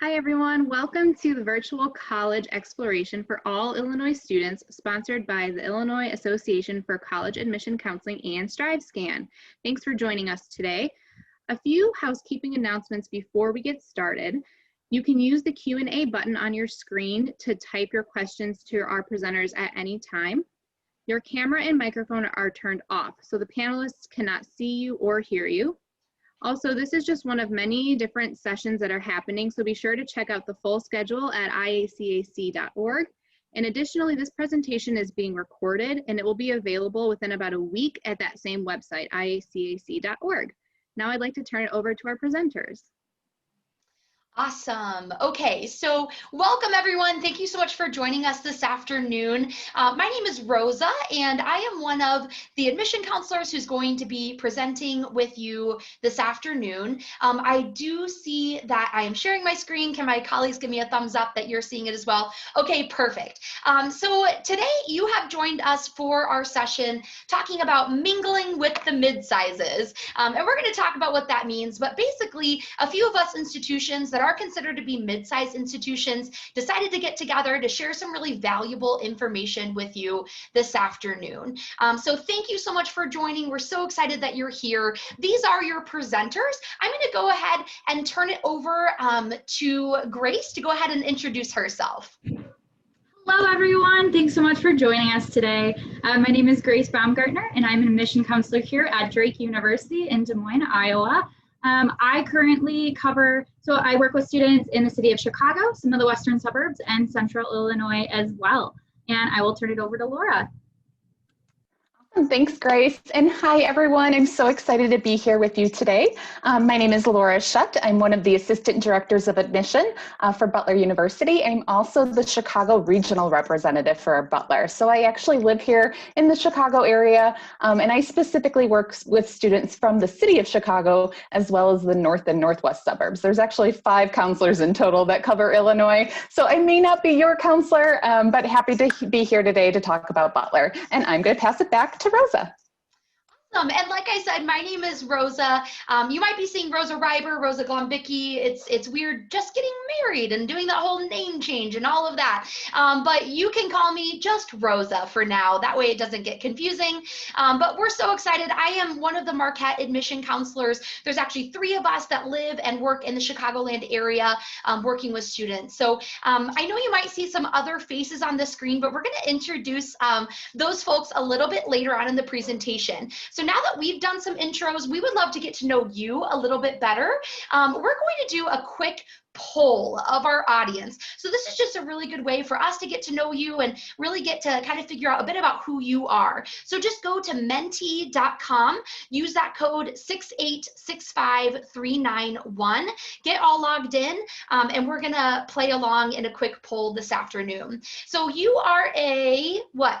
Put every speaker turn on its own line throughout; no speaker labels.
Hi everyone, welcome to the Virtual College Exploration for all Illinois students, sponsored by the Illinois Association for College Admission Counseling and StriveScan. Thanks for joining us today. A few housekeeping announcements before we get started. You can use the Q&A button on your screen to type your questions to our presenters at any time. Your camera and microphone are turned off, so the panelists cannot see you or hear you. Also, this is just one of many different sessions that are happening, so be sure to check out the full schedule at IACAC.org. And additionally, this presentation is being recorded and it will be available within about a week at that same website, IACAC.org. Now I'd like to turn it over to our presenters.
Awesome. Okay, so welcome everyone. Thank you so much for joining us this afternoon. My name is Rosa, and I am one of the admission counselors who's going to be presenting with you this afternoon. I do see that I am sharing my screen. Can my colleagues give me a thumbs up that you're seeing it as well? Okay, perfect. So today you have joined us for our session talking about mingling with the mid-sizes. And we're going to talk about what that means, but basically a few of us institutions that are considered to be mid-sized institutions decided to get together to share some really valuable information with you this afternoon. So thank you so much for joining. We're so excited that you're here. These are your presenters. I'm going to go ahead and turn it over to Grace to go ahead and introduce herself.
Hello, everyone. Thanks so much for joining us today. My name is Grace Baumgartner, and I'm an admission counselor here at Drake University in Des Moines, Iowa. I currently I work with students in the city of Chicago, some of the western suburbs, and central Illinois as well. And I will turn it over to Laura.
Thanks, Grace. And hi, everyone. I'm so excited to be here with you today. My name is Laura Shutt. I'm one of the assistant directors of admission for Butler University. I'm also the Chicago regional representative for Butler. So I actually live here in the Chicago area, and I specifically work with students from the city of Chicago, as well as the north and northwest suburbs. There's actually 5 counselors in total that cover Illinois. So I may not be your counselor, but happy to be here today to talk about Butler. And I'm going to pass it back to Rosa.
And like I said, my name is Rosa. You might be seeing Rosa Reiber, Rosa Glombicki. It's weird just getting married and doing that whole name change and all of that. But you can call me just Rosa for now. That way it doesn't get confusing. But we're so excited. I am one of the Marquette admission counselors. There's actually 3 of us that live and work in the Chicagoland area working with students. So I know you might see some other faces on the screen, but we're going to introduce those folks a little bit later on in the presentation. So now that we've done some intros, we would love to get to know you a little bit better. We're going to do a quick poll of our audience. So this is just a really good way for us to get to know you and really get to kind of figure out a bit about who you are. So just go to menti.com, use that code 6865391, get all logged in, and we're gonna play along in a quick poll this afternoon. So you are a,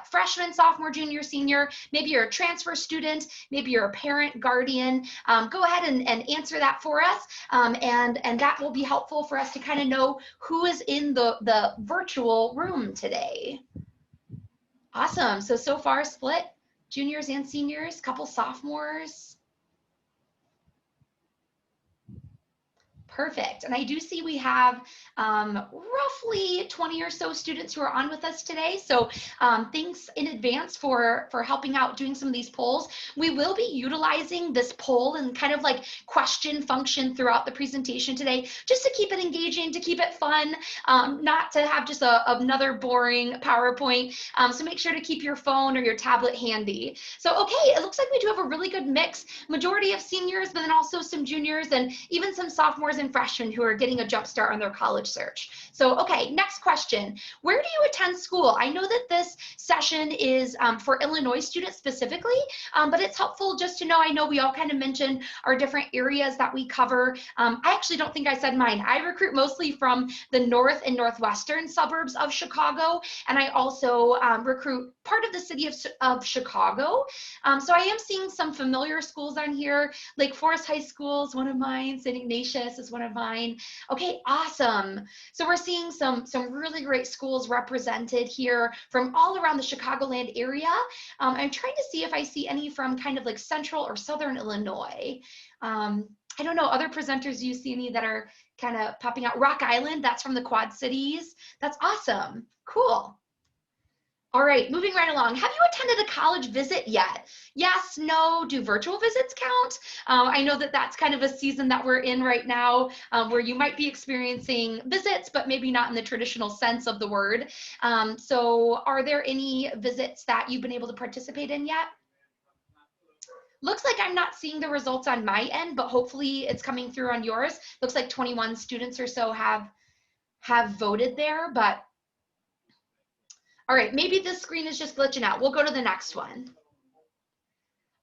freshman, sophomore, junior, senior, maybe you're a transfer student, maybe you're a parent, guardian. Go ahead and answer that for us, and that will be helpful for us to kind of know who is in the virtual room today. Awesome. So far split juniors and seniors, couple sophomores. Perfect. And I do see we have roughly 20 or so students who are on with us today. So thanks in advance for helping out doing some of these polls. We will be utilizing this poll and kind of like question function throughout the presentation today, just to keep it engaging, to keep it fun, not to have just another boring PowerPoint. So make sure to keep your phone or your tablet handy. So, okay, it looks like we do have a really good mix, majority of seniors, but then also some juniors and even some sophomores and freshmen who are getting a jump start on their college search. So, okay, next question. Where do you attend school? I know that this session is for Illinois students specifically, but it's helpful just to know. I know we all kind of mentioned our different areas that we cover. I actually don't think I said mine. I recruit mostly from the north and northwestern suburbs of Chicago, and I also recruit part of the city of Chicago. So I am seeing some familiar schools on here. Lake Forest High School is one of mine. St. Ignatius is one of mine. Okay, awesome. So we're seeing some really great schools represented here from all around the Chicagoland area. I'm trying to see if I see any from kind of like central or southern Illinois. I don't know, other presenters you see any that are kind of popping out? Rock Island, that's from the Quad Cities. That's awesome. Cool. All right, moving right along. Have you attended a college visit yet? Yes, no, do virtual visits count? I know that that's kind of a season that we're in right now where you might be experiencing visits, but maybe not in the traditional sense of the word. So are there any visits that you've been able to participate in yet? Looks like I'm not seeing the results on my end, but hopefully it's coming through on yours. Looks like 21 students or so have voted there, but all right, maybe this screen is just glitching out. We'll go to the next one.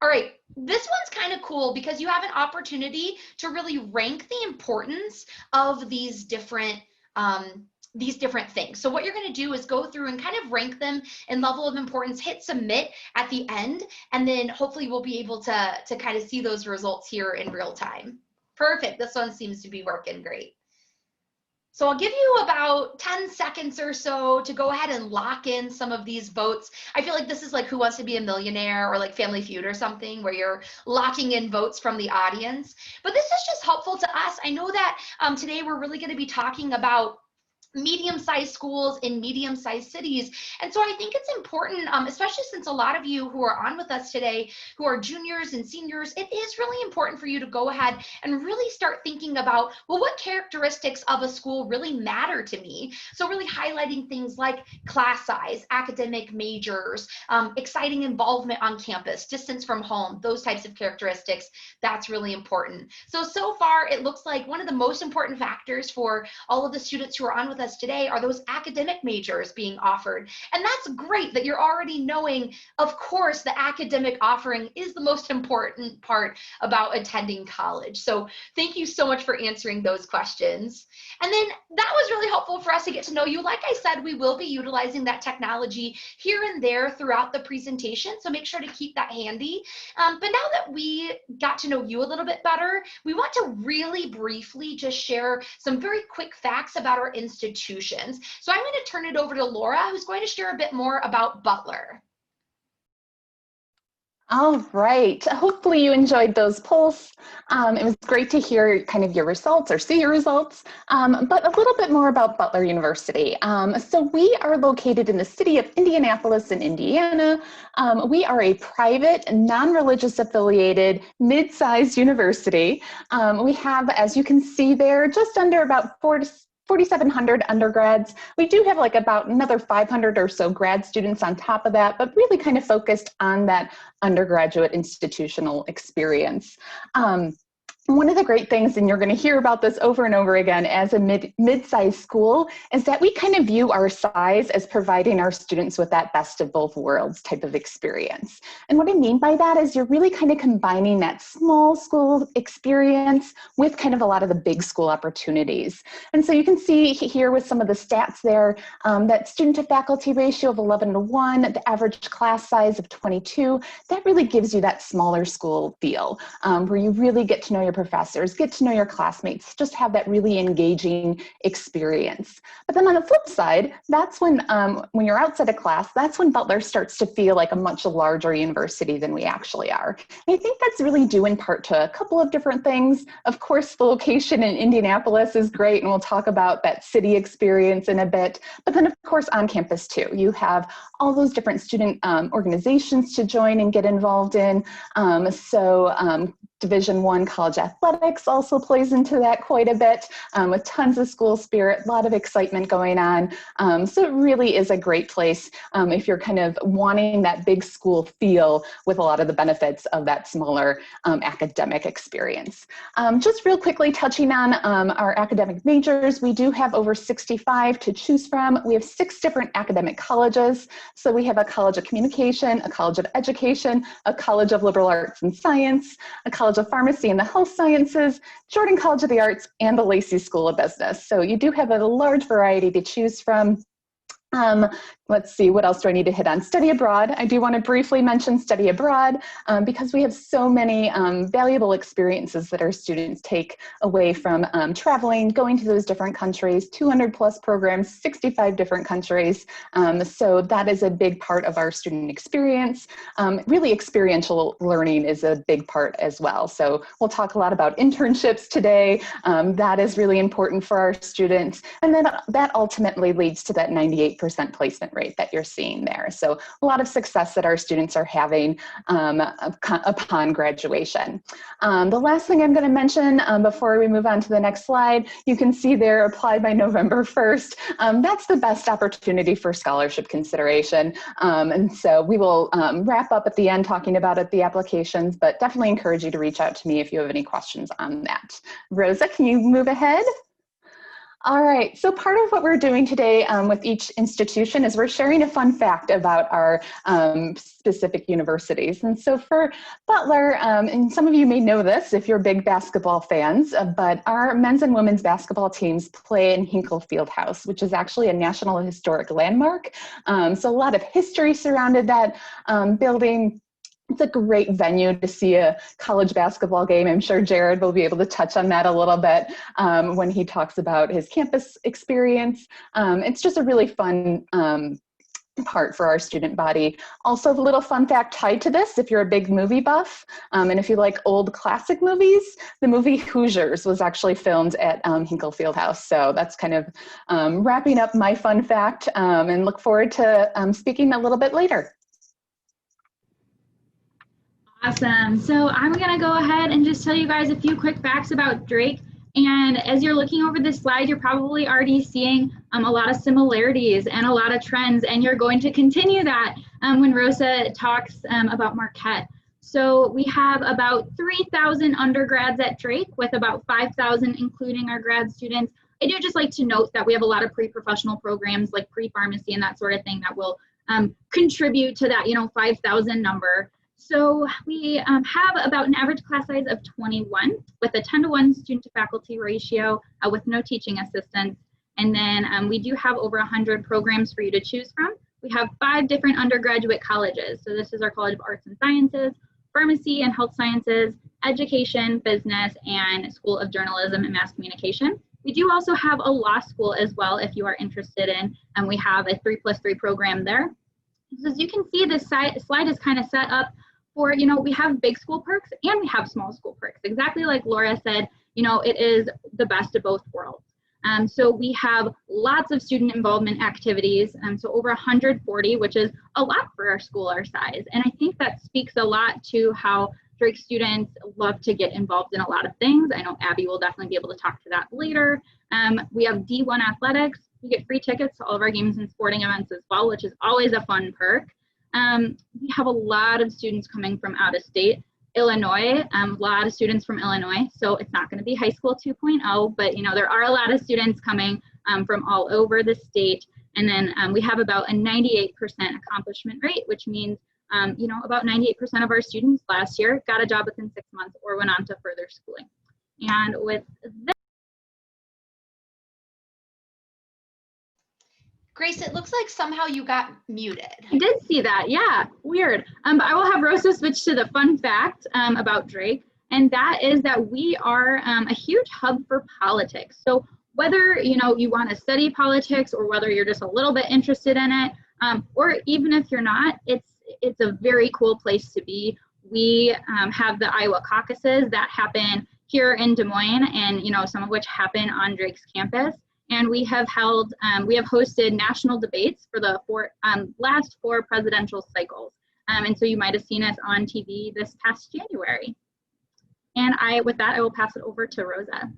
All right, this one's kind of cool because you have an opportunity to really rank the importance of these different things. So what you're going to do is go through and kind of rank them in level of importance, hit submit at the end, and then hopefully we'll be able to kind of see those results here in real time. Perfect. This one seems to be working great. So I'll give you about 10 seconds or so to go ahead and lock in some of these votes. I feel like this is like Who Wants to Be a Millionaire or like Family Feud or something where you're locking in votes from the audience. But this is just helpful to us. I know that today we're really going to be talking about medium-sized schools in medium-sized cities. And so I think it's important, especially since a lot of you who are on with us today, who are juniors and seniors, it is really important for you to go ahead and really start thinking about, well, what characteristics of a school really matter to me? So really highlighting things like class size, academic majors, exciting involvement on campus, distance from home, those types of characteristics, that's really important. So far, it looks like one of the most important factors for all of the students who are on with us today are those academic majors being offered. And that's great that you're already knowing, of course, the academic offering is the most important part about attending college. So thank you so much for answering those questions. And then that was really helpful for us to get to know you. Like I said, we will be utilizing that technology here and there throughout the presentation. So make sure to keep that handy. But now that we got to know you a little bit better, we want to really briefly just share some very quick facts about our institutions. So I'm going to turn it over to Laura, who's going to share a bit more about Butler.
All right, hopefully you enjoyed those polls. It was great to hear kind of your results or see your results, but a little bit more about Butler University. So we are located in the city of Indianapolis in Indiana. We are a private, non-religious affiliated, mid-sized university. We have, as you can see there, just under about 4,700 undergrads. We do have like about another 500 or so grad students on top of that, but really kind of focused on that undergraduate institutional experience. One of the great things, and you're going to hear about this over and over again as a mid-sized school, is that we kind of view our size as providing our students with that best of both worlds type of experience. And what I mean by that is you're really kind of combining that small school experience with kind of a lot of the big school opportunities. And so you can see here with some of the stats there, that student to faculty ratio of 11:1, the average class size of 22, that really gives you that smaller school feel, where you really get to know your professors, get to know your classmates, just have that really engaging experience. But then on the flip side, that's when you're outside of class, that's when Butler starts to feel like a much larger university than we actually are. And I think that's really due in part to a couple of different things. Of course, the location in Indianapolis is great, and we'll talk about that city experience in a bit. But then of course on campus too, you have all those different student organizations to join and get involved in. Division I college athletics also plays into that quite a bit, with tons of school spirit, a lot of excitement going on. So it really is a great place if you're kind of wanting that big school feel with a lot of the benefits of that smaller academic experience. Just real quickly touching on our academic majors, we do have over 65 to choose from. We have 6 different academic colleges. So we have a College of Communication, a College of Education, a College of Liberal Arts and Science, a College of Pharmacy and the Health Sciences, Jordan College of the Arts, and the Lacey School of Business. So you do have a large variety to choose from. Let's see, what else do I need to hit on? Study abroad. I do want to briefly mention study abroad because we have so many valuable experiences that our students take away from traveling, going to those different countries, 200 plus programs, 65 different countries. So that is a big part of our student experience. Really experiential learning is a big part as well. So we'll talk a lot about internships today. That is really important for our students. And then that ultimately leads to that 98% placement rate that you're seeing there. So a lot of success that our students are having upon graduation. The last thing I'm going to mention before we move on to the next slide, you can see there, apply by November 1st. That's the best opportunity for scholarship consideration. And so we will wrap up at the end talking about the applications, but definitely encourage you to reach out to me if you have any questions on that. Rosa, can you move ahead? All right, so part of what we're doing today with each institution is we're sharing a fun fact about our specific universities. And so for Butler, and some of you may know this if you're big basketball fans, but our men's and women's basketball teams play in Hinkle Fieldhouse, which is actually a National Historic Landmark. So a lot of history surrounded that building. It's a great venue to see a college basketball game. I'm sure Jared will be able to touch on that a little bit when he talks about his campus experience. It's just a really fun part for our student body. Also, the little fun fact tied to this, if you're a big movie buff, and if you like old classic movies, the movie Hoosiers was actually filmed at Hinkle Fieldhouse. So that's kind of wrapping up my fun fact, and look forward to speaking a little bit later.
Awesome. So I'm going to go ahead and just tell you guys a few quick facts about Drake. And as you're looking over this slide, you're probably already seeing a lot of similarities and a lot of trends, and you're going to continue that when Rosa talks about Marquette. So we have about 3,000 undergrads at Drake, with about 5,000 including our grad students. I do just like to note that we have a lot of pre-professional programs like pre-pharmacy and that sort of thing that will contribute to that 5,000 number. So we have about an average class size of 21 with a 10-to-1 student to faculty ratio with no teaching assistants. And then we do have over 100 programs for you to choose from. We have 5 different undergraduate colleges. So this is our College of Arts and Sciences, Pharmacy and Health Sciences, Education, Business, and School of Journalism and Mass Communication. We do also have a law school as well if you are interested in, and we have a 3+3 program there. So as you can see, this slide is kind of set up for, we have big school perks and we have small school perks. Exactly like Laura said, it is the best of both worlds. So we have lots of student involvement activities, so over 140, which is a lot for our school our size. And I think that speaks a lot to how Drake students love to get involved in a lot of things. I know Abby will definitely be able to talk to that later. We have D1 athletics. You get free tickets to all of our games and sporting events as well, which is always a fun perk. We have a lot of students coming from out of state. Illinois, a lot of students from Illinois, so it's not going to be high school 2.0, but there are a lot of students coming from all over the state. And then we have about a 98% accomplishment rate, which means about 98% of our students last year got a job within 6 months or went on to further schooling. And with this,
Grace, it looks like somehow you got muted.
I did see that, yeah, weird. But I will have Rosa switch to the fun fact about Drake, and that is that we are a huge hub for politics. So whether you want to study politics or whether you're just a little bit interested in it, or even if you're not, it's a very cool place to be. We have the Iowa caucuses that happen here in Des Moines, and some of which happen on Drake's campus. And we have hosted national debates for the last 4 presidential cycles. And so you might have seen us on TV this past January. And with that, I will pass it over to Rosa.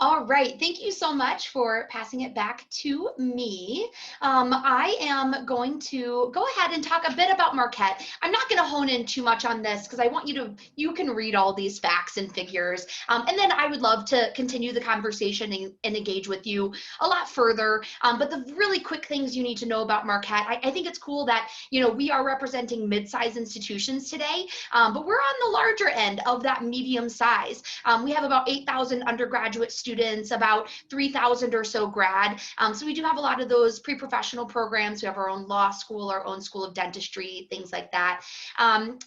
All right, thank you so much for passing it back to me. I am going to go ahead and talk a bit about Marquette. I'm not going to hone in too much on this because I want you can read all these facts and figures. And then I would love to continue the conversation and engage with you a lot further. But the really quick things you need to know about Marquette, I think it's cool that, we are representing mid-size institutions today, but we're on the larger end of that medium size. We have about 8,000 undergraduate students students, about 3,000 or so grad. So we do have a lot of those pre-professional programs. We have our own law school, our own school of dentistry, things like that.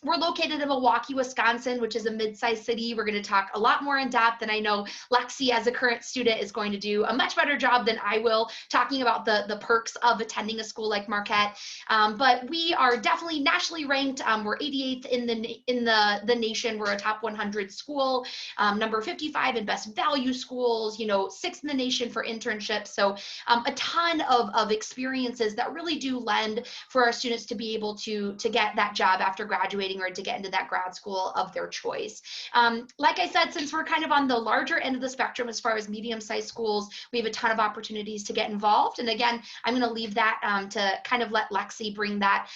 We're located in Milwaukee, Wisconsin, which is a mid-sized city. We're going to talk a lot more in depth, and I know Lexi, as a current student, is going to do a much better job than I will talking about the perks of attending a school like Marquette. But we are definitely nationally ranked. We're 88th in the nation. We're a top 100 school, number 55 in best value schools, 6th in the nation for internships. So a ton of experiences that really do lend for our students to be able to get that job after graduating or to get into that grad school of their choice. Like I said, since we're kind of on the larger end of the spectrum as far as medium-sized schools, we have a ton of opportunities to get involved. And again, I'm going to leave that to kind of let Lexi bring that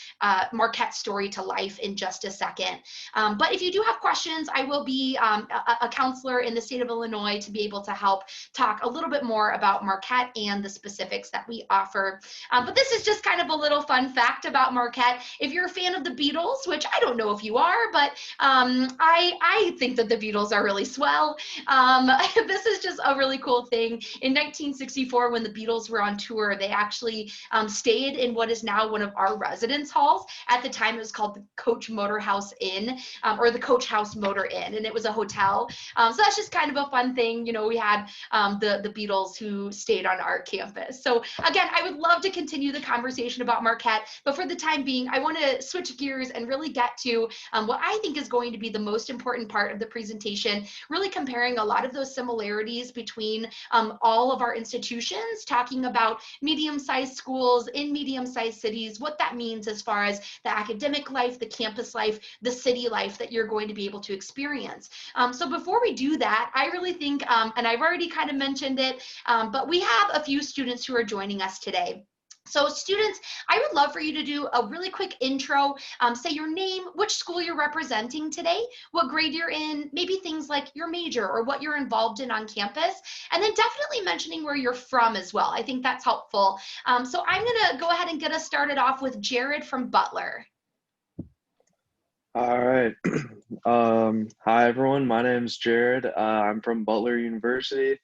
Marquette story to life in just a second. But if you do have questions, I will be a counselor in the state of Illinois to be able to help talk a little bit more about Marquette and the specifics that we offer. But this is just kind of a little fun fact about Marquette. If you're a fan of the Beatles, which I don't know if you are, but I think that the Beatles are really swell. This is just a really cool thing. In 1964, when the Beatles were on tour, they actually stayed in what is now one of our residence halls. At the time, it was called the Coach Motor House Inn, or the Coach House Motor Inn, and it was a hotel. So that's just kind of a fun thing. We had the Beatles who stayed on our campus. So again, I would love to continue the conversation about Marquette, but for the time being, I want to switch gears and really get to what I think is going to be the most important part of the presentation, really comparing a lot of those similarities between all of our institutions, talking about medium-sized schools in medium-sized cities, what that means as far as the academic life, the campus life, the city life that you're going to be able to experience. So before we do that, I really think, and I've already kind of mentioned it, but we have a few students who are joining us today. So students, I would love for you to do a really quick intro, say your name, which school you're representing today, what grade you're in, maybe things like your major or what you're involved in on campus, and then definitely mentioning where you're from as well. I think that's helpful. So I'm gonna go ahead and get us started off with Jared from Butler.
All right. Hi, everyone. My name's Jared. I'm from Butler University.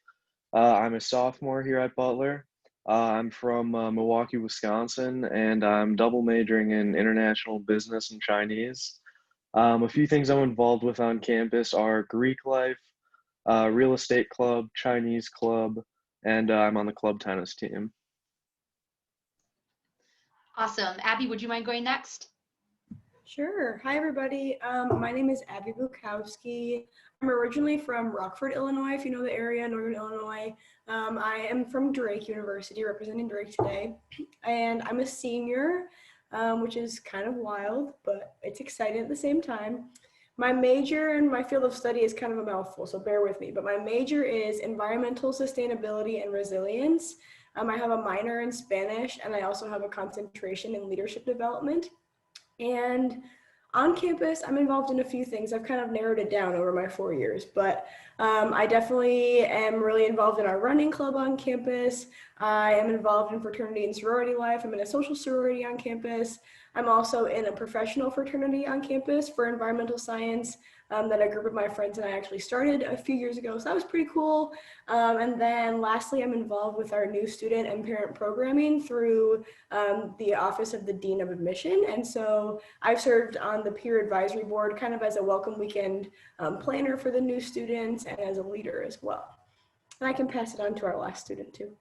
I'm a sophomore here at Butler. I'm from Milwaukee, Wisconsin, and I'm double majoring in international business and Chinese. A few things I'm involved with on campus are Greek life, real estate club, Chinese club, and I'm on the club tennis team.
Awesome. Abby, would you mind going next?
Sure. Hi, everybody. My name is Abby Bukowski. I'm originally from Rockford, Illinois, if you know the area, Northern Illinois. I am from Drake University, representing Drake today, and I'm a senior, which is kind of wild, but it's exciting at the same time. My major and my field of study is kind of a mouthful, so bear with me, but my major is environmental sustainability and resilience. I have a minor in Spanish, and I also have a concentration in leadership development. And on campus, I'm involved in a few things. I've kind of narrowed it down over my 4 years, but I definitely am really involved in our running club on campus. I am involved in fraternity and sorority life. I'm in a social sorority on campus. I'm also in a professional fraternity on campus for environmental science that a group of my friends and I actually started a few years ago. So that was pretty cool. And then lastly, I'm involved with our new student and parent programming through the Office of the Dean of Admission. And so I've served on the peer advisory board kind of as a welcome weekend planner for the new students and as a leader as well. And I can pass it on to our last student too.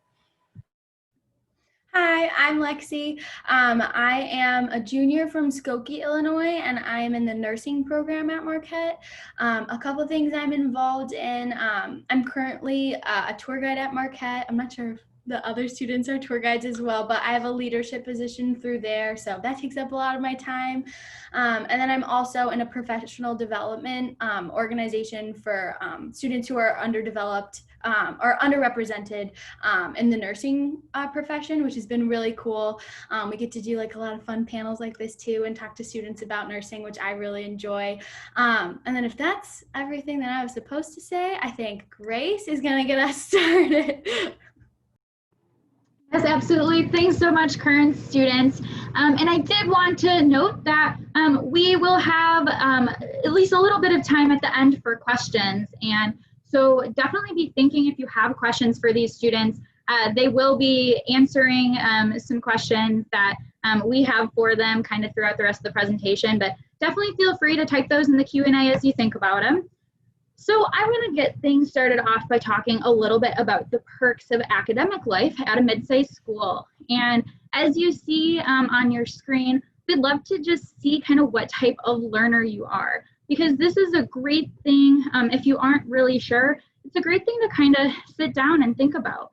Hi, I'm Lexi. I am a junior from Skokie, Illinois, and I am in the nursing program at Marquette. A couple things I'm involved in. I'm currently a tour guide at Marquette. I'm not sure if the other students are tour guides as well, but I have a leadership position through there, so that takes up a lot of my time. And then I'm also in a professional development organization for students who are underdeveloped or underrepresented in the nursing profession, which has been really cool. We get to do like a lot of fun panels like this too and talk to students about nursing, which I really enjoy. And then if that's everything that I was supposed to say, I think Grace is gonna get us started.
Yes, absolutely. Thanks so much, current students. And I did want to note that we will have at least a little bit of time at the end for questions. And So definitely be thinking if you have questions for these students. They will be answering some questions that we have for them kind of throughout the rest of the presentation, but definitely feel free to type those in the Q&A as you think about them. So I'm going to get things started off by talking a little bit about the perks of academic life at a mid-sized school. And as you see on your screen, we'd love to just see kind of what type of learner you are, because this is a great thing. If you aren't really sure, it's a great thing to kind of sit down and think about.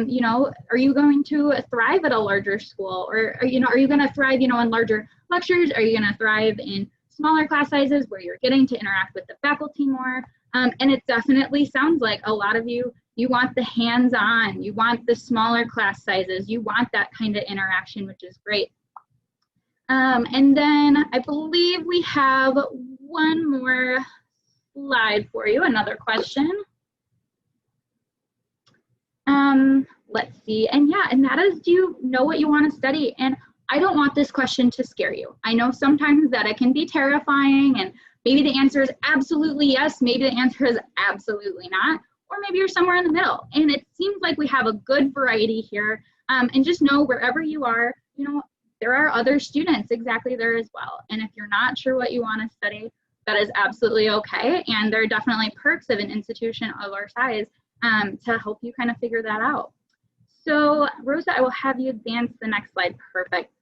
You know, are you going to thrive at a larger school, or are you going to thrive, in larger lectures? Are you going to thrive in smaller class sizes where you're getting to interact with the faculty more? And it definitely sounds like a lot of you want the hands-on, you want the smaller class sizes, you want that kind of interaction, which is great. And then I believe we have one more slide for you, another question. Let's see, and that is, do you know what you want to study? And I don't want this question to scare you. I know sometimes that it can be terrifying, and maybe the answer is absolutely yes, maybe the answer is absolutely not, or maybe you're somewhere in the middle. And it seems like we have a good variety here, and just know wherever you are, there are other students exactly there as well. And if you're not sure what you want to study, that is absolutely okay. And there are definitely perks of an institution of our size to help you kind of figure that out. So Rosa, I will have you advance the next slide. Perfect.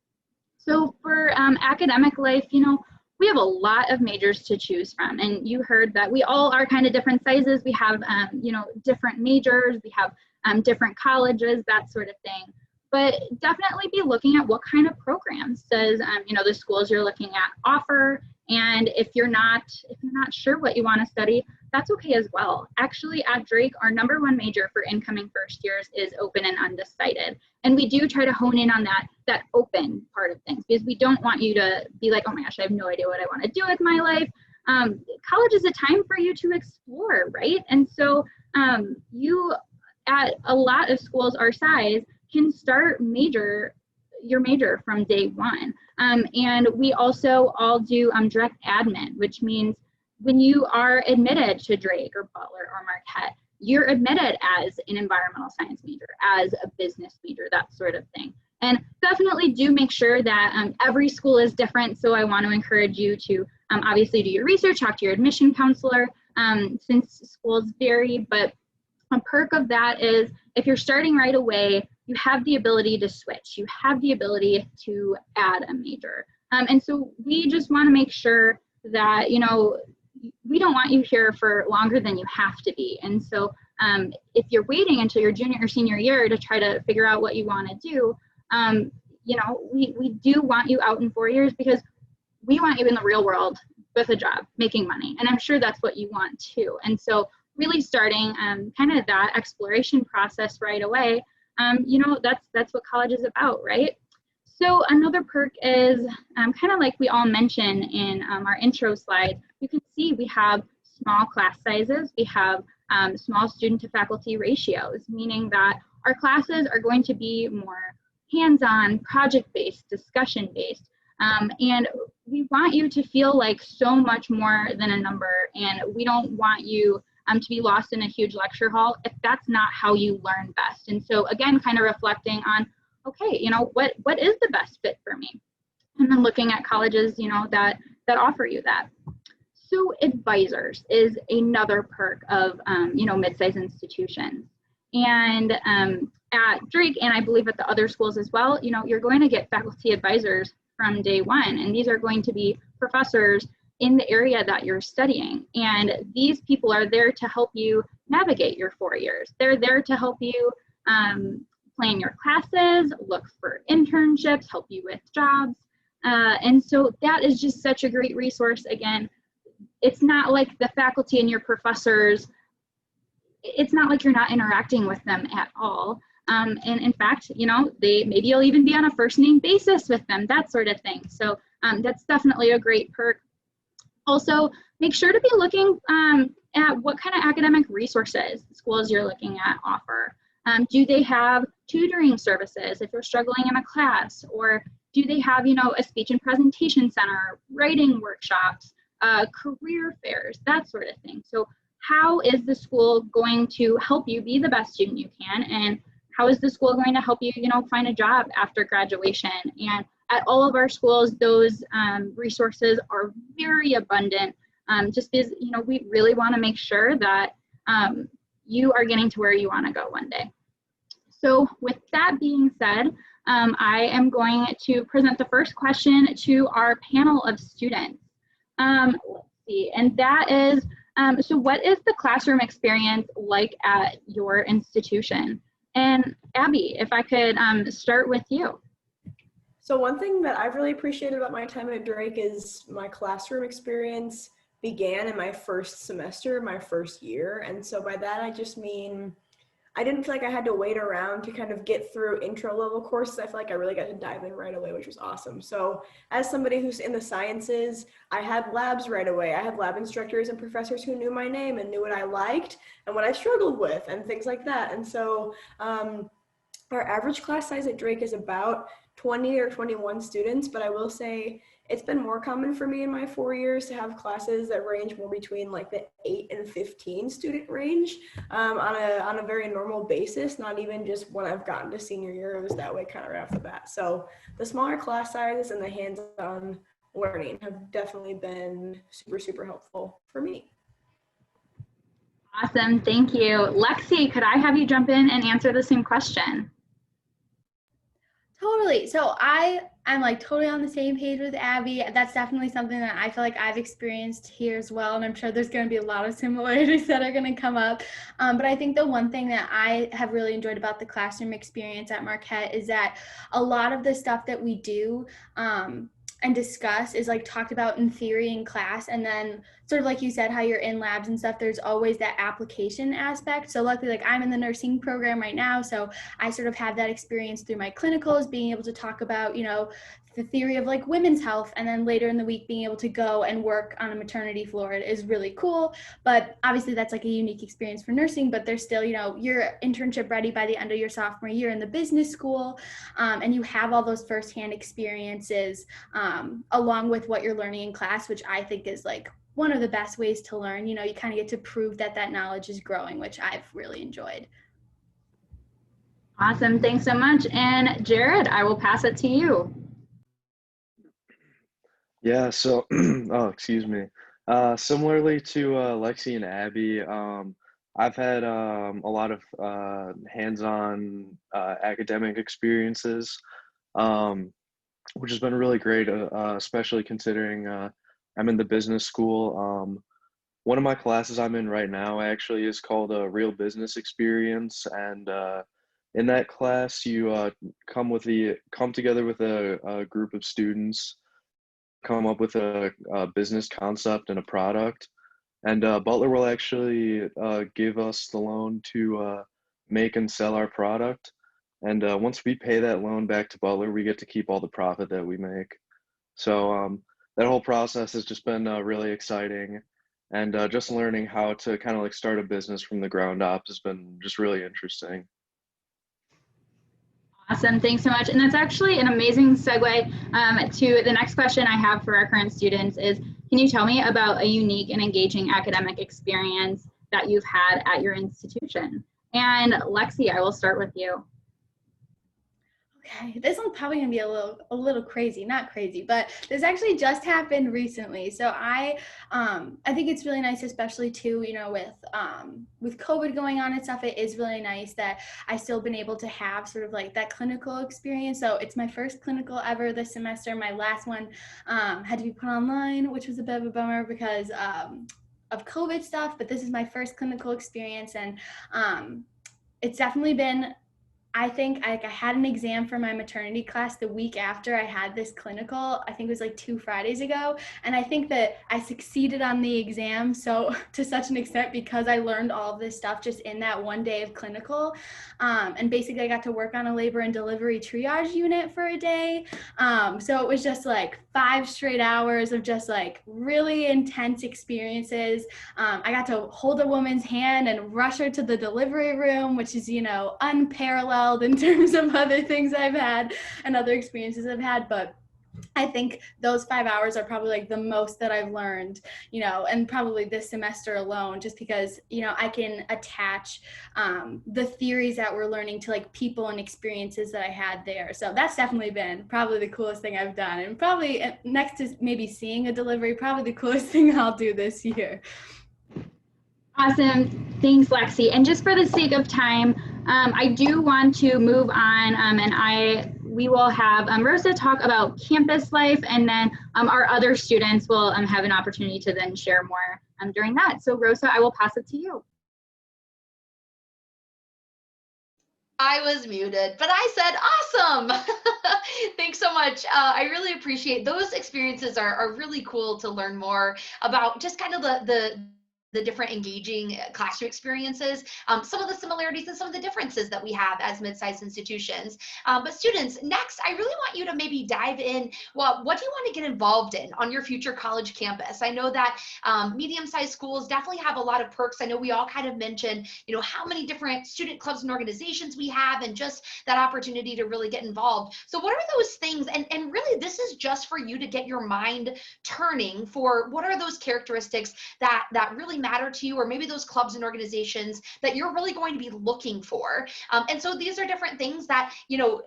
So for academic life, we have a lot of majors to choose from. And you heard that we all are kind of different sizes. We have, different majors, we have different colleges, that sort of thing. But definitely be looking at what kind of programs does, the schools you're looking at offer. And if you're not sure what you want to study, that's okay as well. Actually, at Drake, our #1 major for incoming first years is open and undecided. And we do try to hone in on that open part of things, because we don't want you to be like, oh my gosh, I have no idea what I want to do with my life. College is a time for you to explore, right? And so you, at a lot of schools our size, can start your major from day one. And we also all do direct admin, which means when you are admitted to Drake or Butler or Marquette, you're admitted as an environmental science major, as a business major, that sort of thing. And definitely do make sure that every school is different. So I want to encourage you to obviously do your research, talk to your admission counselor, since schools vary. But a perk of that is if you're starting right away, you have the ability to switch. You have the ability to add a major. And so we just want to make sure that, we don't want you here for longer than you have to be. And so if you're waiting until your junior or senior year to try to figure out what you want to do, we do want you out in 4 years, because we want you in the real world with a job, making money. And I'm sure that's what you want too. And so really starting kind of that exploration process right away, that's what college is about, right? So another perk is kind of like we all mentioned in our intro slide. You can see we have small class sizes. We have small student to faculty ratios, meaning that our classes are going to be more hands-on, project-based, discussion-based. And we want you to feel like so much more than a number, and we don't want you to be lost in a huge lecture hall if that's not how you learn best. And so again, kind of reflecting on, okay, what is the best fit for me? And then looking at colleges, that offer you that. So advisors is another perk of, mid-sized institutions. And at Drake, and I believe at the other schools as well, you're going to get faculty advisors from day one. And these are going to be professors in the area that you're studying. And these people are there to help you navigate your 4 years. They're there to help you plan your classes, look for internships, help you with jobs. And so that is just such a great resource. Again, it's not like the faculty and your professors, it's not like you're not interacting with them at all. And in fact, maybe you'll even be on a first name basis with them, that sort of thing. So that's definitely a great perk. Also, make sure to be looking at what kind of academic resources schools you're looking at offer. Do they have tutoring services if you're struggling in a class? Or do they have, a speech and presentation center, writing workshops, career fairs, that sort of thing? So how is the school going to help you be the best student you can, and how is the school going to help you, find a job after graduation? And at all of our schools, those resources are very abundant, just because, we really want to make sure that you are getting to where you want to go one day. So with that being said, I am going to present the first question to our panel of students. Let's see, and that is, so what is the classroom experience like at your institution? And Abby, if I could start with you.
So one thing that I've really appreciated about my time at Drake is my classroom experience began in my first semester, my first year. And so by that, I just mean, I didn't feel like I had to wait around to kind of get through intro level courses. I feel like I really got to dive in right away, which was awesome. So as somebody who's in the sciences, I had labs right away. I had lab instructors and professors who knew my name and knew what I liked and what I struggled with and things like that. And so our average class size at Drake is about 20 or 21 students, but I will say it's been more common for me in my 4 years to have classes that range more between like the 8 and 15 student range on a very normal basis, not even just when I've gotten to senior year, it was that way kind of right off the bat. So the smaller class sizes and the hands-on learning have definitely been super, super helpful for me.
Awesome, thank you. Lexi, could I have you jump in and answer the same question?
Totally. So I'm like totally on the same page with Abby. That's definitely something that I feel like I've experienced here as well. And I'm sure there's going to be a lot of similarities that are going to come up. But I think the one thing that I have really enjoyed about the classroom experience at Marquette is that a lot of the stuff that we do and discuss is like talked about in theory in class, and then sort of like you said, how you're in labs and stuff, there's always that application aspect. So luckily, like I'm in the nursing program right now, so I sort of have that experience through my clinicals, being able to talk about, the theory of like women's health, and then later in the week being able to go and work on a maternity floor is really cool. But obviously that's like a unique experience for nursing, but there's still, you're internship ready by the end of your sophomore year in the business school, and you have all those firsthand experiences along with what you're learning in class, which I think is like one of the best ways to learn. You kind of get to prove that that knowledge is growing, which I've really enjoyed.
Awesome, thanks so much. And Jared, I will pass it to you.
Yeah, so, oh, excuse me. Similarly to Lexi and Abby, I've had a lot of hands-on academic experiences, which has been really great, especially considering I'm in the business school. One of my classes I'm in right now actually is called a Real Business Experience, and in that class, you come together with a group of students, come up with a business concept and a product, and Butler will actually give us the loan to make and sell our product. And once we pay that loan back to Butler, we get to keep all the profit that we make. So that whole process has just been really exciting, and just learning how to kind of like start a business from the ground up has been just really interesting.
Awesome, thanks so much. And that's actually an amazing segue to the next question I have for our current students is, can you tell me about a unique and engaging academic experience that you've had at your institution? And Lexi, I will start with you.
Okay, this one's probably gonna be a little crazy, not crazy, but this actually just happened recently. So I think it's really nice, especially too, with COVID going on and stuff, it is really nice that I still been able to have sort of like that clinical experience. So it's my first clinical ever this semester. My last one had to be put online, which was a bit of a bummer because of COVID stuff, but this is my first clinical experience, and it's definitely been, I think I had an exam for my maternity class the week after I had this clinical. I think it was like 2 Fridays ago. And I think that I succeeded on the exam. So to such an extent, because I learned all of this stuff just in that one day of clinical. And basically I got to work on a labor and delivery triage unit for a day. So it was just like 5 straight hours of just like really intense experiences. I got to hold a woman's hand and rush her to the delivery room, which is, unparalleled in terms of other things I've had and other experiences I've had. But I think those 5 hours are probably like the most that I've learned, and probably this semester alone, just because, I can attach the theories that we're learning to like people and experiences that I had there. So that's definitely been probably the coolest thing I've done. And probably next to maybe seeing a delivery, probably the coolest thing I'll do this year.
Awesome. Thanks, Lexi. And just for the sake of time, I do want to move on, and we will have Rosa talk about campus life, and then our other students will have an opportunity to then share more during that. So Rosa, I will pass it to you.
I was muted, but I said awesome. Thanks so much. I really appreciate those experiences are really cool to learn more about just kind of the different engaging classroom experiences, some of the similarities and some of the differences that we have as mid-sized institutions. But students, next, I really want you to maybe dive in. Well, what do you want to get involved in on your future college campus? I know that medium-sized schools definitely have a lot of perks. I know we all kind of mentioned, how many different student clubs and organizations we have, and just that opportunity to really get involved. So what are those things? And really, this is just for you to get your mind turning for what are those characteristics that really matter to you, or maybe those clubs and organizations that you're really going to be looking for. And so these are different things that,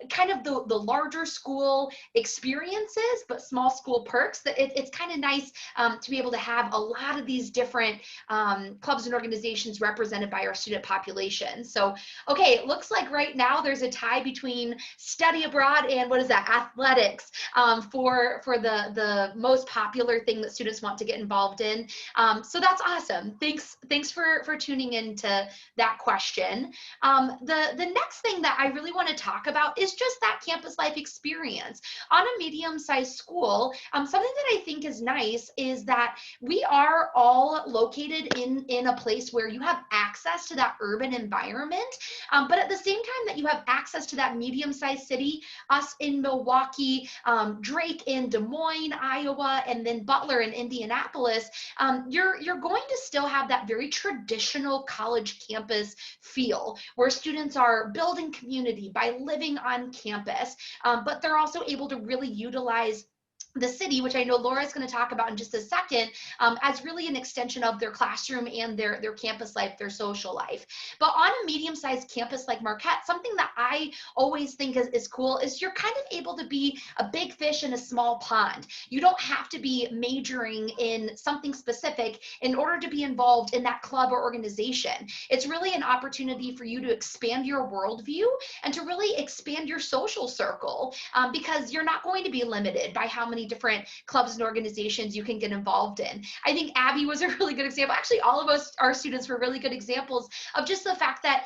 kind of the larger school experiences, but small school perks, that it's kind of nice to be able to have a lot of these different clubs and organizations represented by our student population. So, okay, it looks like right now there's a tie between study abroad and what is that, athletics, for the most popular thing that students want to get involved in. So that's awesome. Thanks for tuning into that question. The next thing that I really want to talk about is just that campus life experience. On a medium-sized school, something that I think is nice is that we are all located in a place where you have access to that urban environment, but at the same time that you have access to that medium-sized city, us in Milwaukee, Drake in Des Moines, Iowa, and then Butler in Indianapolis, you're going to still have that very traditional college campus feel, where students are building community by living on campus, but they're also able to really utilize the city, which I know Laura is going to talk about in just a second, as really an extension of their classroom and their campus life, their social life. But on a medium-sized campus like Marquette, something that I always think is cool is you're kind of able to be a big fish in a small pond. You don't have to be majoring in something specific in order to be involved in that club or organization. It's really an opportunity for you to expand your worldview and to really expand your social circle, because you're not going to be limited by how many different clubs and organizations you can get involved in. I think Abby was a really good example. Actually, all of us, our students, were really good examples of just the fact that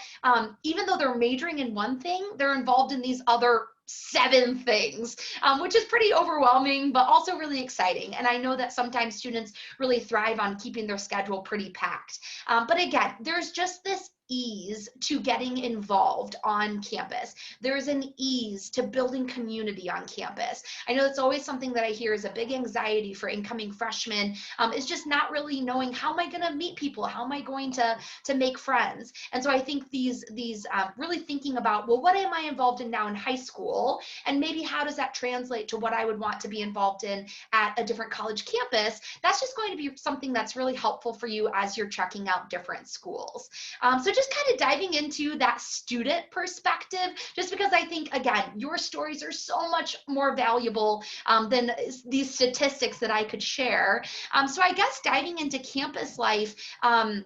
even though they're majoring in one thing, they're involved in these other 7 things, which is pretty overwhelming, but also really exciting. And I know that sometimes students really thrive on keeping their schedule pretty packed. But again, there's just this ease to getting involved on campus. There's an ease to building community on campus. I know that's always something that I hear is a big anxiety for incoming freshmen, is just not really knowing, how am I going to meet people? How am I going to make friends? And so I think these really thinking about, well, what am I involved in now in high school? And maybe how does that translate to what I would want to be involved in at a different college campus? That's just going to be something that's really helpful for you as you're checking out different schools. So just kind of diving into that student perspective, just because I think, again, your stories are so much more valuable than these statistics that I could share. So I guess diving into campus life, I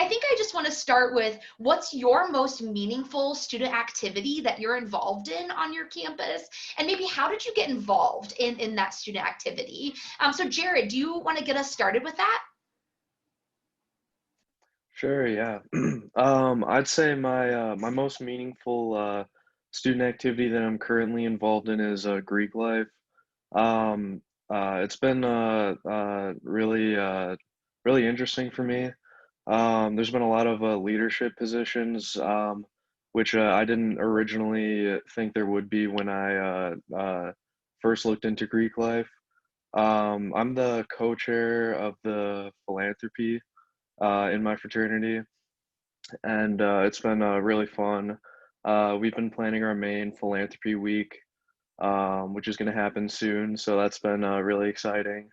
think I just want to start with, what's your most meaningful student activity that you're involved in on your campus? And maybe how did you get involved in that student activity? So Jared, do you want to get us started with that?
Sure, yeah. I'd say my most meaningful student activity that I'm currently involved in is Greek life. It's been really interesting for me. There's been a lot of leadership positions, which I didn't originally think there would be when I first looked into Greek life. I'm the co-chair of the philanthropy in my fraternity, and it's been really fun. We've been planning our main philanthropy week which is going to happen soon. So that's been really exciting.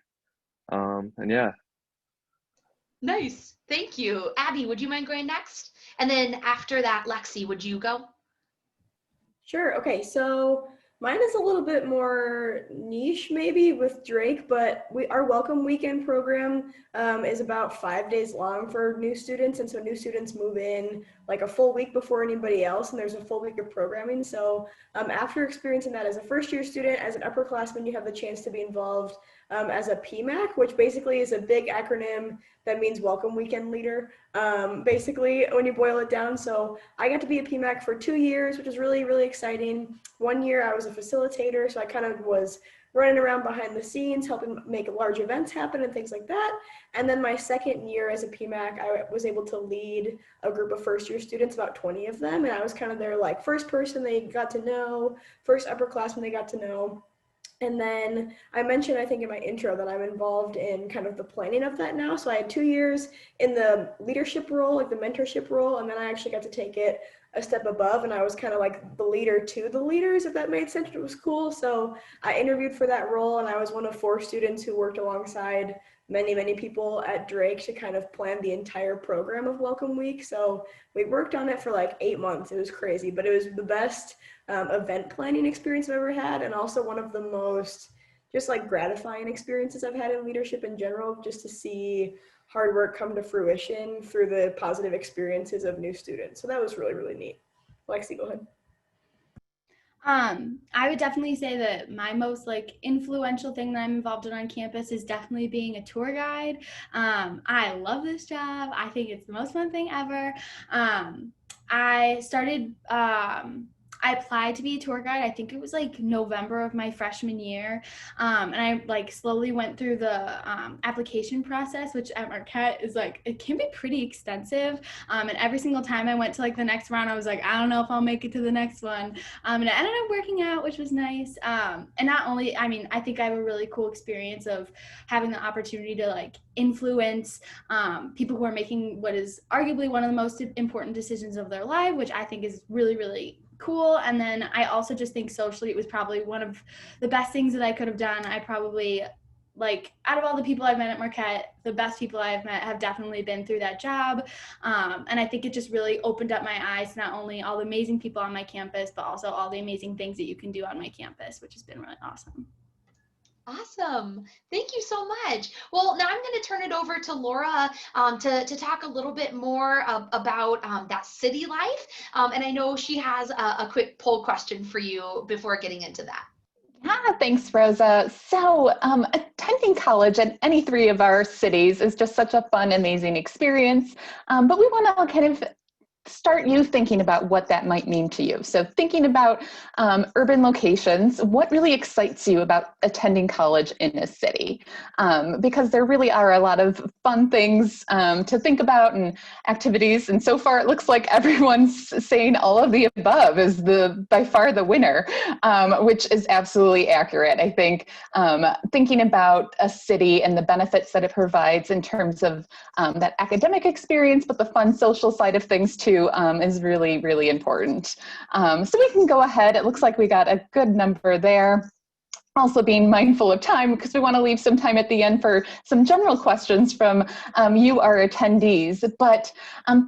And yeah.
Nice. Thank you. Abby, would you mind going next? And then after that, Lexi, would you go?
Sure. Okay. So mine is a little bit more niche maybe with Drake, but our Welcome Weekend program is about 5 days long for new students. And so new students move in like a full week before anybody else, and there's a full week of programming. So after experiencing that as a first-year student, as an upperclassman, you have the chance to be involved as a PMAC, which basically is a big acronym that means Welcome Weekend Leader, basically, when you boil it down. So I got to be a PMAC for 2 years, which is really, really exciting. 1 year I was a facilitator, so I kind of was running around behind the scenes, helping make large events happen and things like that. And then my second year as a PMAC, I was able to lead a group of first-year students, about 20 of them, and I was kind of their like first person they got to know, first upperclassman they got to know. And then I mentioned, I think in my intro, that I'm involved in kind of the planning of that now. So I had 2 years in the leadership role, like the mentorship role, and then I actually got to take it a step above, and I was kind of like the leader to the leaders, if that made sense. It was cool. So I interviewed for that role, and I was one of 4 students who worked alongside many, many people at Drake to kind of plan the entire program of Welcome Week. So we worked on it for like 8 months. It was crazy, but it was the best event planning experience I've ever had, and also one of the most just like gratifying experiences I've had in leadership in general, just to see hard work come to fruition through the positive experiences of new students. So that was really, really neat. Lexi, go ahead.
I would definitely say that my most like influential thing that I'm involved in on campus is definitely being a tour guide. I love this job. I think it's the most fun thing ever. I applied to be a tour guide. I think it was like November of my freshman year. And I like slowly went through the application process, which at Marquette is like, it can be pretty extensive. And every single time I went to like the next round, I was like, I don't know if I'll make it to the next one. And it ended up working out, which was nice. And not only, I mean, I think I have a really cool experience of having the opportunity to like influence people who are making what is arguably one of the most important decisions of their life, which I think is really, really cool. And then I also just think socially it was probably one of the best things that I could have done. I probably, like, out of all the people I've met at Marquette, the best people I've met have definitely been through that job. And I think it just really opened up my eyes to not only all the amazing people on my campus, but also all the amazing things that you can do on my campus, which has been really awesome.
Awesome. Thank you so much. Well, now I'm going to turn it over to Laura to talk a little bit more about that city life. And I know she has a quick poll question for you before getting into that.
Yeah, thanks, Rosa. So attending college at any 3 of our cities is just such a fun, amazing experience. But we want to kind of start you thinking about what that might mean to you. So thinking about urban locations, what really excites you about attending college in a city? Because there really are a lot of fun things to think about and activities. And so far it looks like everyone's saying all of the above is by far the winner, which is absolutely accurate. I think thinking about a city and the benefits that it provides in terms of that academic experience, but the fun social side of things too, is really, really important. So we can go ahead. It looks like we got a good number there. Also being mindful of time because we want to leave some time at the end for some general questions from you, our attendees. But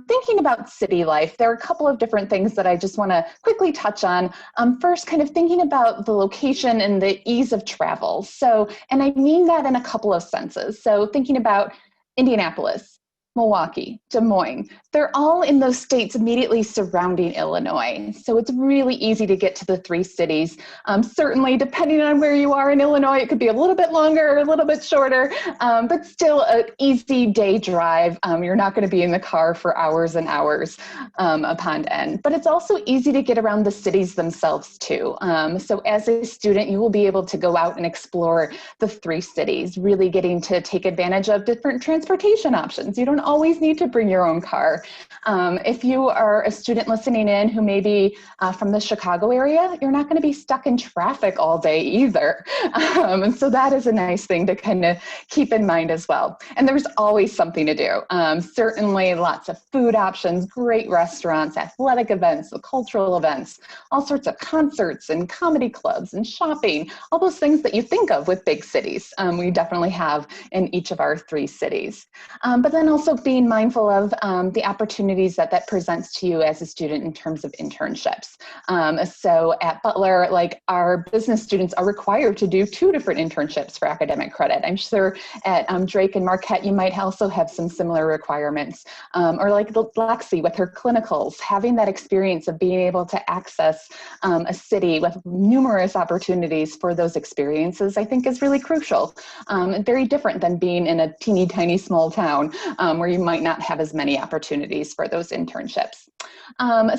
thinking about city life, there are a couple of different things that I just want to quickly touch on. First, kind of thinking about the location and the ease of travel. So, and I mean that in a couple of senses. So thinking about Indianapolis, Milwaukee, Des Moines, they're all in those states immediately surrounding Illinois. So it's really easy to get to the 3 cities. Certainly, depending on where you are in Illinois, it could be a little bit longer or a little bit shorter, but still an easy day drive. You're not going to be in the car for hours and hours upon end. But it's also easy to get around the cities themselves too. So as a student, you will be able to go out and explore the 3 cities, really getting to take advantage of different transportation options. You don't don't always need to bring your own car. If you are a student listening in who may be from the Chicago area, you're not going to be stuck in traffic all day either. And so that is a nice thing to kind of keep in mind as well. And there's always something to do. Certainly lots of food options, great restaurants, athletic events, cultural events, all sorts of concerts and comedy clubs and shopping, all those things that you think of with big cities. We definitely have in each of our 3 cities. But then also being mindful of the opportunities that presents to you as a student in terms of internships. So at Butler, like our business students are required to do 2 different internships for academic credit. I'm sure at Drake and Marquette, you might also have some similar requirements. Or like Lexi with her clinicals, having that experience of being able to access a city with numerous opportunities for those experiences, I think is really crucial. Very different than being in a teeny tiny small town where you might not have as many opportunities for those internships.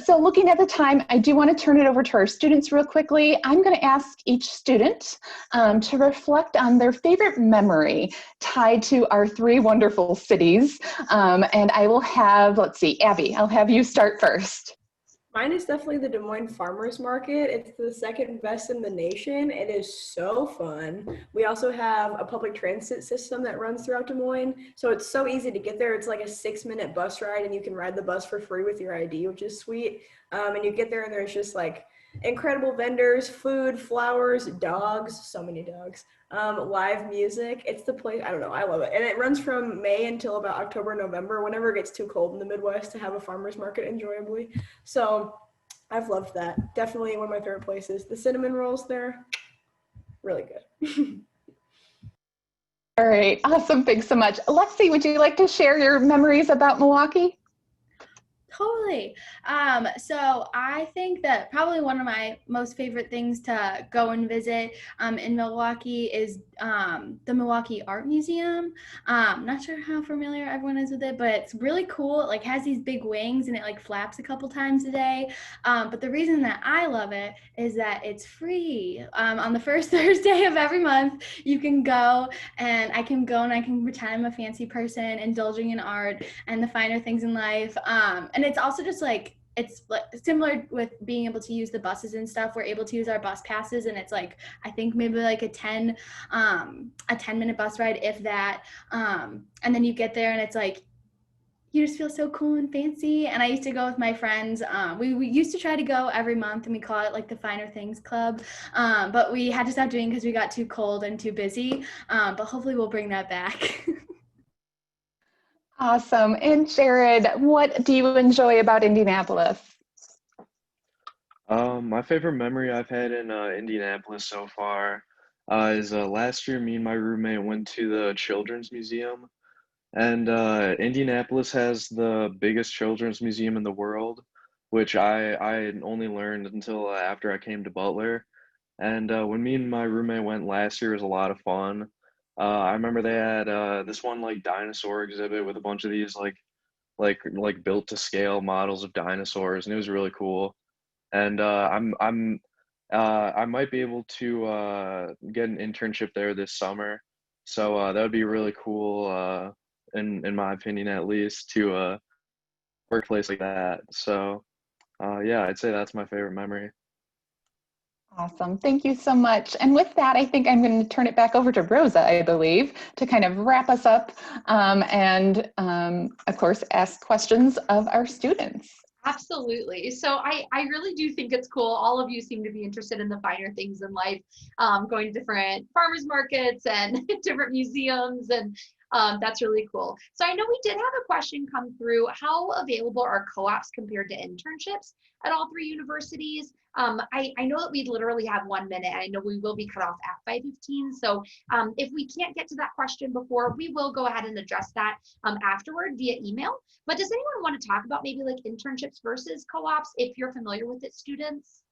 So looking at the time, I do want to turn it over to our students real quickly. I'm going to ask each student to reflect on their favorite memory tied to our 3 wonderful cities. And I will have, let's see, Abby, I'll have you start first.
Mine is definitely the Des Moines Farmers Market. It's the 2nd best in the nation. It is so fun. We also have a public transit system that runs throughout Des Moines. So it's so easy to get there. It's like a 6-minute bus ride and you can ride the bus for free with your ID, which is sweet. And you get there and there's just like incredible vendors, food, flowers, dogs, so many dogs, live music. It's the place, I don't know, I love it. And it runs from May until about October, November, whenever it gets too cold in the Midwest to have a farmer's market enjoyably. So I've loved that. Definitely one of my favorite places. The cinnamon rolls there, really good.
All right, awesome, thanks so much. Lexi, would you like to share your memories about Milwaukee?
Totally. So I think that probably one of my most favorite things to go and visit in Milwaukee is the Milwaukee Art Museum. Not sure how familiar everyone is with it, but it's really cool. It like has these big wings and it like flaps a couple times a day. But the reason that I love it is that it's free. On the first Thursday of every month, you can go and I can go and I can pretend I'm a fancy person indulging in art and the finer things in life. And it's also just like, it's like similar with being able to use the buses and stuff. We're able to use our bus passes and it's like, I think maybe like a 10-minute bus ride, if that. And then you get there and it's like, you just feel so cool and fancy. And I used to go with my friends. We used to try to go every month and we call it like the Finer Things Club. But we had to stop doing because we got too cold and too busy. But hopefully we'll bring that back.
Awesome. And Jared, what do you enjoy about Indianapolis?
My favorite memory I've had in Indianapolis so far is last year me and my roommate went to the Children's Museum. And Indianapolis has the biggest children's museum in the world, which I only learned until after I came to Butler. And when me and my roommate went last year, it was a lot of fun. I remember they had this one like dinosaur exhibit with a bunch of these like built to scale models of dinosaurs, and it was really cool. And I might be able to get an internship there this summer, so that would be really cool. In my opinion, at least, to a workplace like that. So yeah, I'd say that's my favorite memory.
Awesome. Thank you so much. And with that, I think I'm going to turn it back over to Rosa, I believe, to kind of wrap us up and of course, ask questions of our students.
Absolutely. So I really do think it's cool. All of you seem to be interested in the finer things in life, going to different farmers markets and different museums, and that's really cool. So I know we did have a question come through. How available are co-ops compared to internships at all 3 universities? I know that we literally have 1 minute. I know we will be cut off at 5:15. So if we can't get to that question before, we will go ahead and address that afterward via email. But does anyone want to talk about maybe like internships versus co-ops if you're familiar with it, students?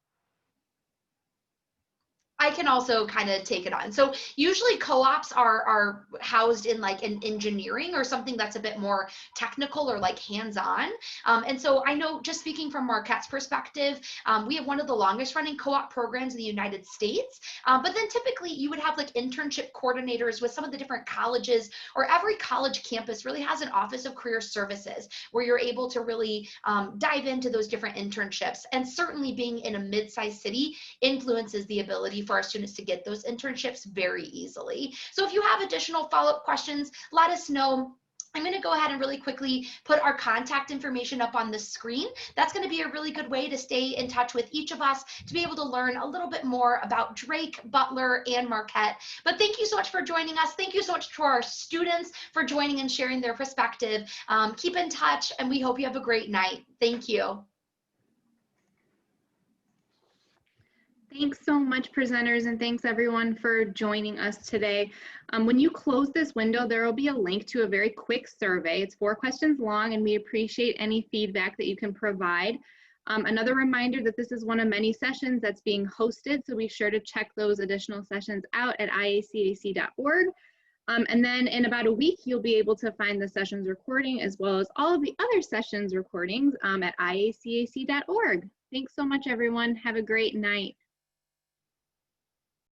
I can also kind of take it on. So usually co-ops are housed in like an engineering or something that's a bit more technical or like hands-on. And so I know, just speaking from Marquette's perspective, we have one of the longest running co-op programs in the United States. But then typically you would have like internship coordinators with some of the different colleges, or every college campus really has an office of career services where you're able to really dive into those different internships. And certainly being in a mid-sized city influences the ability for our students to get those internships very easily. So if you have additional follow-up questions, let us know. I'm going to go ahead and really quickly put our contact information up on the screen. That's going to be a really good way to stay in touch with each of us, to be able to learn a little bit more about Drake, Butler, and Marquette. But thank you so much for joining us. Thank you so much to our students for joining and sharing their perspective. Keep in touch, and we hope you have a great night. Thank you.
Thanks so much, presenters, and thanks everyone for joining us today. When you close this window, there will be a link to a very quick survey. It's 4 questions long, and we appreciate any feedback that you can provide. Another reminder that this is one of many sessions that's being hosted, so be sure to check those additional sessions out at IACAC.org. And then in about a week, you'll be able to find the sessions recording as well as all of the other sessions recordings at IACAC.org. Thanks so much, everyone. Have a great night.